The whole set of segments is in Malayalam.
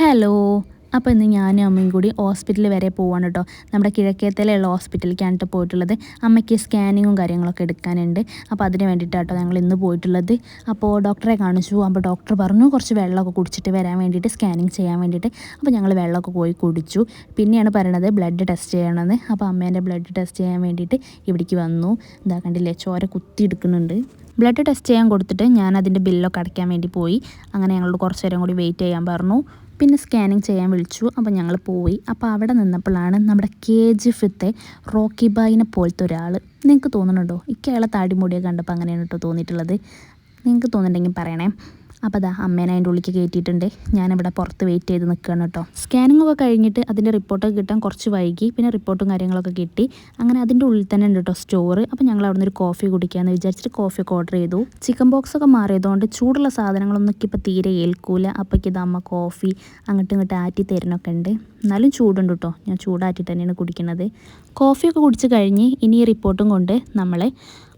ഹലോ. അപ്പോൾ ഇന്ന് ഞാനും അമ്മയും കൂടി ഹോസ്പിറ്റൽ വരെ പോവാണ് കേട്ടോ. നമ്മുടെ കിഴക്കേത്തലയുള്ള ഹോസ്പിറ്റലിലേക്കാണ് പോയിട്ടുള്ളത്. അമ്മയ്ക്ക് സ്കാനിങ്ങും കാര്യങ്ങളൊക്കെ എടുക്കാനുണ്ട്. അപ്പോൾ അതിന് വേണ്ടിയിട്ടാട്ടോ ഞങ്ങൾ ഇന്ന് പോയിട്ടുള്ളത്. അപ്പോൾ ഡോക്ടറെ കാണിച്ചു. അപ്പോൾ ഡോക്ടർ പറഞ്ഞു കുറച്ച് വെള്ളമൊക്കെ കുടിച്ചിട്ട് വരാൻ വേണ്ടിയിട്ട്, സ്കാനിങ് ചെയ്യാൻ വേണ്ടിയിട്ട്. അപ്പോൾ ഞങ്ങൾ വെള്ളമൊക്കെ പോയി കുടിച്ചു. പിന്നെയാണ് പറയണത് ബ്ലഡ് ടെസ്റ്റ് ചെയ്യണമെന്ന്. അപ്പോൾ അമ്മേൻ്റെ ബ്ലഡ് ടെസ്റ്റ് ചെയ്യാൻ വേണ്ടിയിട്ട് ഇവിടേക്ക് വന്നു. ഇതാ കണ്ടില്ലേ, ചോര കുത്തി എടുക്കുന്നുണ്ട്. ബ്ലഡ് ടെസ്റ്റ് ചെയ്യാൻ കൊടുത്തിട്ട് ഞാൻ അതിൻ്റെ ബില്ലൊക്കെ അടയ്ക്കാൻ വേണ്ടി പോയി. അങ്ങനെ ഞങ്ങളോട് കുറച്ച് നേരം കൂടി വെയിറ്റ് ചെയ്യാൻ പറഞ്ഞു. പിന്നെ സ്കാനിങ് ചെയ്യാൻ വിളിച്ചു. അപ്പോൾ ഞങ്ങൾ പോയി. അപ്പോൾ അവിടെ നിന്നപ്പോഴാണ് നമ്മുടെ KGF റോക്കി ബായിനെ പോലത്തെ ഒരാൾ. നിങ്ങൾക്ക് തോന്നുന്നുണ്ടോ? ഇക്കയാളെ താടിമുടിയൊക്കെ കണ്ടപ്പോൾ അങ്ങനെയാണ് കേട്ടോ തോന്നിയിട്ടുള്ളത്. നിങ്ങൾക്ക് തോന്നുന്നുണ്ടെങ്കിൽ പറയണേ. അപ്പോൾ അതാ അമ്മേനെ അതിൻ്റെ ഉള്ളിലേക്ക് കയറ്റിയിട്ടുണ്ട്. ഞാനിവിടെ പുറത്ത് വെയിറ്റ് ചെയ്ത് നിൽക്കുകയാണ് കേട്ടോ. സ്കാനിങ് ഒക്കെ കഴിഞ്ഞിട്ട് അതിൻ്റെ റിപ്പോർട്ടൊക്കെ കിട്ടാൻ കുറച്ച് വൈകി. പിന്നെ റിപ്പോർട്ടും കാര്യങ്ങളൊക്കെ കിട്ടി. അങ്ങനെ അതിൻ്റെ ഉള്ളിൽ തന്നെ ഉണ്ട് കേട്ടോ സ്റ്റോർ. അപ്പോൾ ഞങ്ങൾ അവിടെ നിന്ന് ഒരു കോഫി കുടിക്കാമെന്ന് വിചാരിച്ചിട്ട് കോഫിയൊക്കെ ഓർഡർ ചെയ്തു. ചിക്കൻ ബോക്സ് ഒക്കെ മാറിയതുകൊണ്ട് ചൂടുള്ള സാധനങ്ങളൊന്നും ഇപ്പോൾ തീരെ ഏൽക്കൂല. അപ്പോഴേക്ക് ഇത് അമ്മ കോഫി അങ്ങോട്ടും ഇങ്ങോട്ടും ആറ്റി തരുന്നൊക്കെ ഉണ്ട്. എന്നാലും ചൂടുണ്ട് കേട്ടോ. ഞാൻ ചൂടാറ്റിട്ട് തന്നെയാണ് കുടിക്കുന്നത്. കോഫിയൊക്കെ കുടിച്ച് കഴിഞ്ഞ് ഇനി ഈ റിപ്പോർട്ടും കൊണ്ട് നമ്മൾ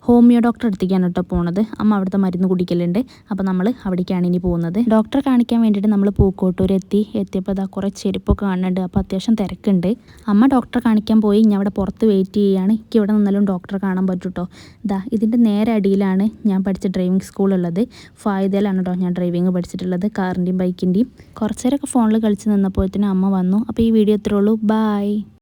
ഹോമിയോ ഡോക്ടറെ അടുത്തേക്കാണ് കേട്ടോ പോകുന്നത്. അമ്മ അവിടുത്തെ മരുന്ന് കുടിക്കലുണ്ട്. അപ്പോൾ നമ്മൾ അവിടേക്കാണ് ഇനി പോകുന്നത്. ഡോക്ടറെ കാണിക്കാൻ വേണ്ടിയിട്ട് നമ്മൾ പൂക്കോട്ടൂർ എത്തിയപ്പോൾ അതാ കുറേ ചെരുപ്പൊക്കെ കാണുന്നുണ്ട്. അപ്പോൾ അത്യാവശ്യം തിരക്കുണ്ട്. അമ്മ ഡോക്ടറെ കാണിക്കാൻ പോയി. ഞാൻ അവിടെ പുറത്ത് വെയിറ്റ് ചെയ്യുകയാണ്. എനിക്ക് ഇവിടെ നിന്നാലും ഡോക്ടറെ കാണാൻ പറ്റും കേട്ടോ. ഇതിൻ്റെ നേരെ അടിയിലാണ് ഞാൻ പഠിച്ച ഡ്രൈവിംഗ് സ്കൂളുള്ളത്. ഫായിദയിലാണ് കേട്ടോ ഞാൻ ഡ്രൈവിംഗ് പഠിച്ചിട്ടുള്ളത്, കാറിൻ്റെയും ബൈക്കിൻ്റെയും. കുറച്ച് നേരമൊക്കെ ഫോണിൽ കളിച്ച് നിന്നപ്പോഴത്തേനും അമ്മ വന്നു. അപ്പോൾ ഈ വീഡിയോ ഇത്രേ ഉള്ളൂ. ബൈ.